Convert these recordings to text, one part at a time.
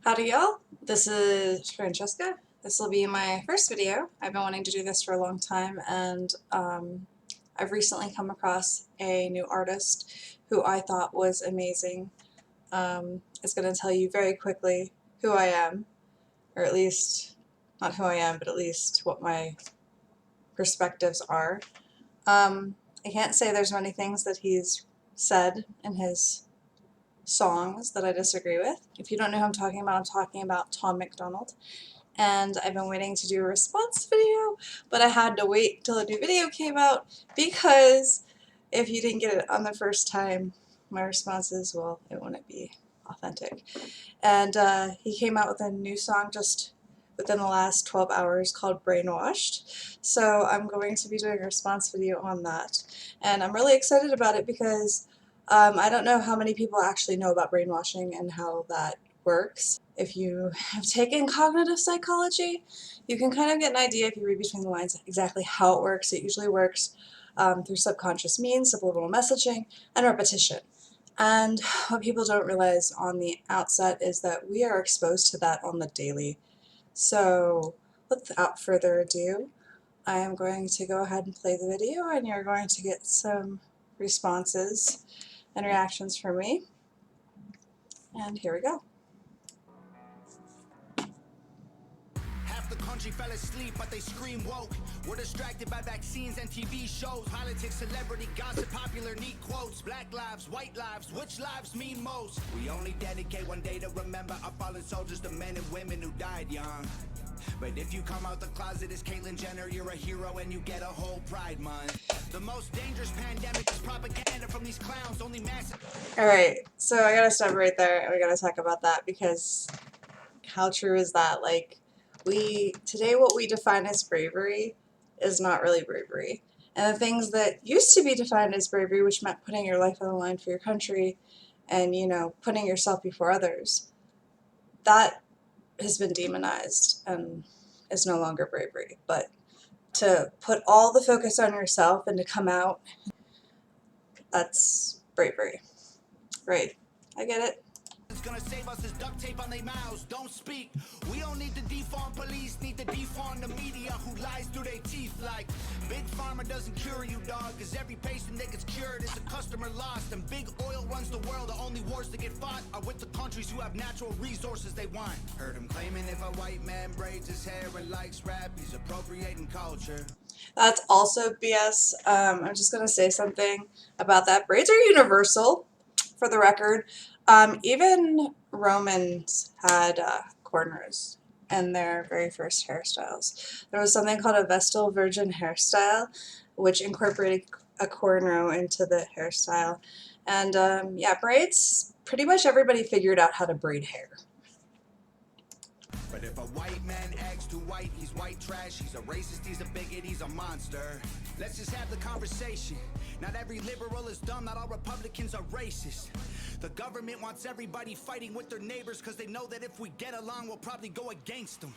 Howdy y'all, this is Francesca. This will be my first video. I've been wanting to do this for a long time, and I've recently come across a new artist who I thought was amazing. It's going to tell you very quickly who I am, or at least, not who I am, but at least what my perspectives are. I can't say there's many things that he's said in his songs that I disagree with. If you don't know who I'm talking about Tom MacDonald. And I've been waiting to do a response video, but I had to wait till a new video came out because if you didn't get it on the first time, my responses, well, it wouldn't be authentic. And he came out with a new song just within the last 12 hours called Brainwashed. So I'm going to be doing a response video on that. And I'm really excited about it because I don't know how many people actually know about brainwashing and how that works. If you have taken cognitive psychology, you can kind of get an idea if you read between the lines exactly how it works. It usually works through subconscious means, subliminal messaging, and repetition. And what people don't realize on the outset is that we are exposed to that on the daily. So without further ado, I am going to go ahead and play the video, and you're going to get some responses and reactions from me. And here we go. Half the country fell asleep, but they scream woke. We're distracted by vaccines and TV shows, politics, celebrity gossip, popular neat quotes. Black lives, white lives, which lives mean most? We only dedicate one day to remember our fallen soldiers, the men and women who died young. But if you come out the closet as Caitlyn Jenner, you're a hero and you get a whole Pride Month. The most dangerous pandemic is propaganda from these clowns, only massive. Alright, so I gotta stop right there and we gotta talk about that because how true is that? Like, today what we define as bravery is not really bravery. And the things that used to be defined as bravery, which meant putting your life on the line for your country and, you know, putting yourself before others, that has been demonized and is no longer bravery. But to put all the focus on yourself and to come out, that's bravery. Right. I get it. It's gonna save us is duct tape on their mouths, don't speak. We don't need to defund police, need to defund the media who lies through their teeth like Big Pharma doesn't cure you, dog, cause every patient that gets cured is a customer lost. And big oil runs the world, the only wars that get fought are with the countries who have natural resources they want. Heard him claiming if a white man braids his hair and likes rap, he's appropriating culture. That's also BS. I'm just going to say something about that. Braids are universal, for the record. Even Romans had cornrows in their very first hairstyles. There was something called a Vestal Virgin hairstyle, which incorporated a cornrow into the hairstyle. And yeah, braids, pretty much everybody figured out how to braid hair. But if a white man acts too white, he's white trash, he's a racist, he's a bigot, he's a monster. Let's just have the conversation. Not every liberal is dumb, not all Republicans are racist. The government wants everybody fighting with their neighbors because they know that if we get along, we'll probably go against them.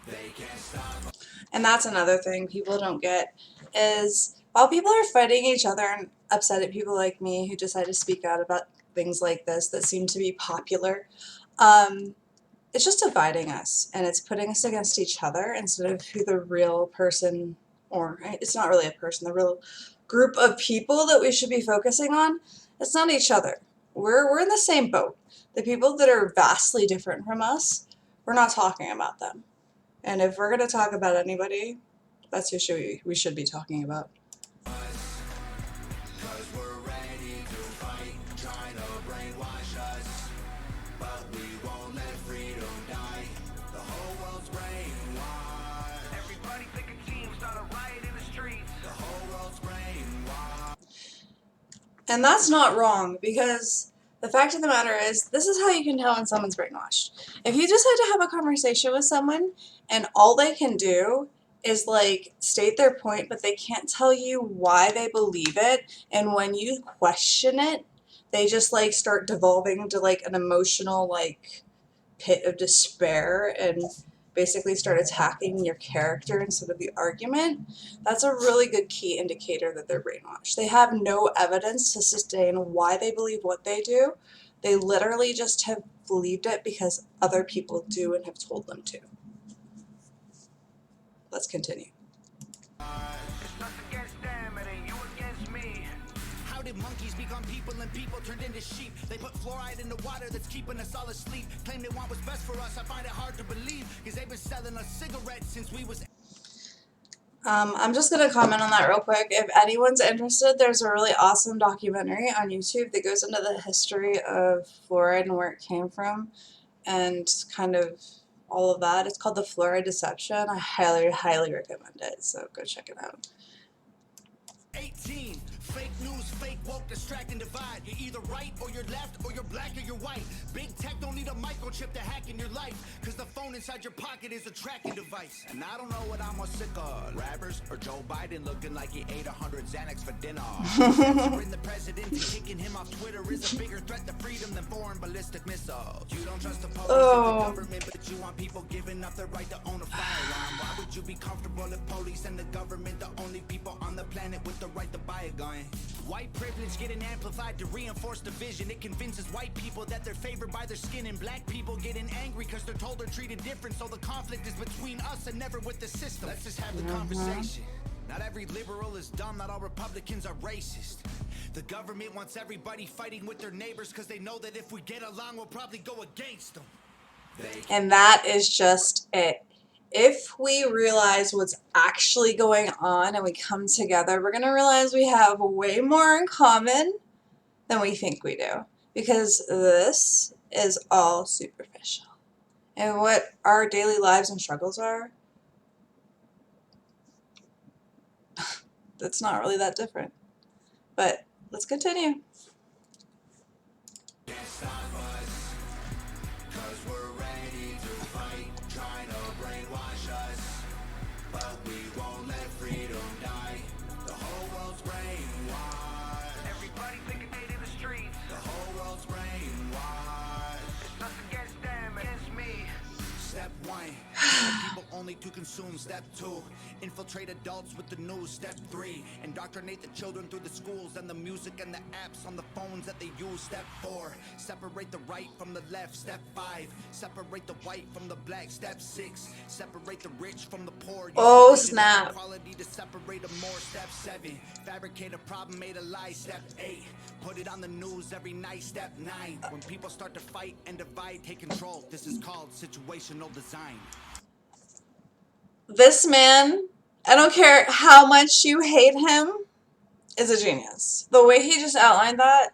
They can't stop. And that's another thing people don't get is while people are fighting each other and upset at people like me who decide to speak out about things like this that seem to be popular, it's just dividing us, and it's putting us against each other instead of who the real person, or it's not really a person, the real group of people that we should be focusing on. It's not each other. We're in the same boat. The people that are vastly different from us, we're not talking about them. And if we're going to talk about anybody, that's who we should be talking about. And that's not wrong, because the fact of the matter is, this is how you can tell when someone's brainwashed. If you decide to have a conversation with someone and all they can do is like state their point, but they can't tell you why they believe it, and when you question it, they just like start devolving into like an emotional like pit of despair and basically start attacking your character instead of the argument, that's a really good key indicator that they're brainwashed. They have no evidence to sustain why they believe what they do. They literally just have believed it because other people do and have told them to. Let's continue. How did monkeys become people and people turned into sheep? They put fluoride in the water that's keeping us all asleep. Claim they want what's best for us. I find it hard to believe because they've been selling us cigarettes since we was. I'm just going to comment on that real quick. If anyone's interested, there's a really awesome documentary on YouTube that goes into the history of fluoride and where it came from and kind of all of that. It's called The Fluoride Deception. I highly, highly recommend it, so go check it out. 18. Fake news, fake woke, distract and divide. You're either right or you're left or you're black or you're white. Big tech don't need a microchip to hack in your life, cause the phone inside your pocket is a tracking device. And I don't know what I'm more sick of, rappers or Joe Biden looking like he ate 100 Xanax for dinner. Censoring the president and kicking him off Twitter is a bigger threat to freedom than foreign ballistic missiles. You don't trust the police or the government, but you want people giving up their right to own a firearm. Why would you be comfortable if police and the government the only people on the planet with the right to buy a gun? White privilege getting amplified to reinforce division. It convinces white people that they're favored by their skin, and black people getting angry because they're told they're treated different. So the conflict is between us and never with the system. Let's just have the conversation. Not every liberal is dumb, not all Republicans are racist. The government wants everybody fighting with their neighbors because they know that if we get along, we'll probably go against them. And that is just it. If we realize what's actually going on and we come together, we're going to realize we have way more in common than we think we do. Because this is all superficial. And what our daily lives and struggles are, that's not really that different. But let's continue. Only to consume. Step 2, infiltrate adults with the news. Step 3, indoctrinate the children through the schools and the music and the apps on the phones that they use. Step 4, separate the right from the left. Step 5, separate the white from the black. Step 6, separate the rich from the poor. Oh snap. Equality to separate them more. Step 7, fabricate a problem made a lie. Step 8, put it on the news every night. Step 9, when people start to fight and divide, take control. This is called situational design. This man, I don't care how much you hate him, is a genius. The way he just outlined that,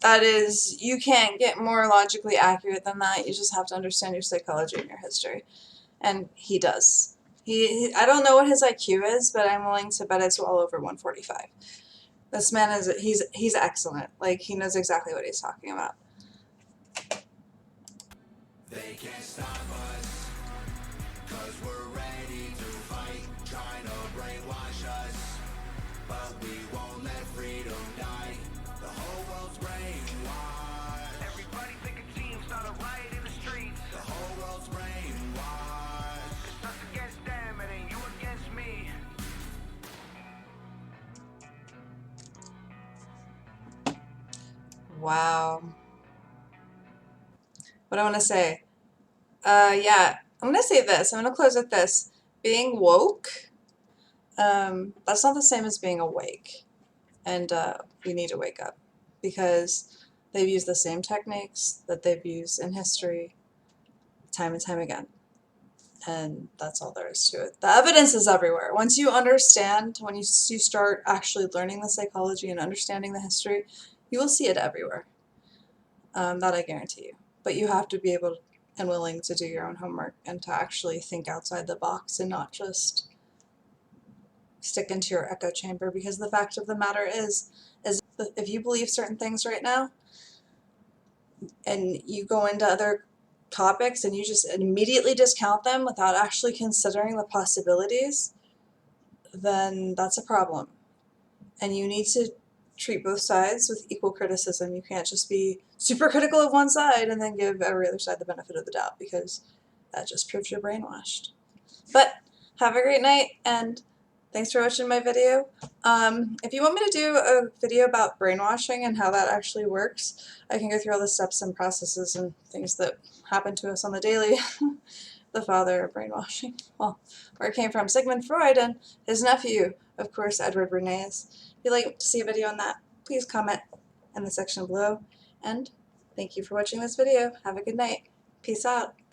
that is, you can't get more logically accurate than that. You just have to understand your psychology and your history. And he does. I don't know what his IQ is, but I'm willing to bet it's well over 145. This man is, he's excellent. Like, he knows exactly what he's talking about. They can't stop us, 'cause we're ready to fight, trying to brainwash us, but we won't let freedom die. The whole world's brainwashed. Everybody pick a team, start a riot in the streets. The whole world's brainwashed. It's us against them, it ain't you against me. Wow. What do I want to say? Yeah, I'm going to say this. I'm going to close with this. Being woke, that's not the same as being awake. And we need to wake up because they've used the same techniques that they've used in history time and time again. And that's all there is to it. The evidence is everywhere. Once you understand, when you start actually learning the psychology and understanding the history, you will see it everywhere. That I guarantee you. But you have to be able and willing to do your own homework and to actually think outside the box and not just stick into your echo chamber, because the fact of the matter is if you believe certain things right now and you go into other topics and you just immediately discount them without actually considering the possibilities, then that's a problem. And you need to treat both sides with equal criticism. You can't just be super critical of one side and then give every other side the benefit of the doubt, because that just proves you're brainwashed. But have a great night, and Thanks for watching my video. If you want me to do a video about brainwashing and how that actually works, I can go through all the steps and processes and things that happen to us on the daily. The father of brainwashing. Well, where it came from, Sigmund Freud and his nephew, of course, Edward Bernays. If you'd like to see a video on that, please comment in the section below. And thank you for watching this video. Have a good night. Peace out.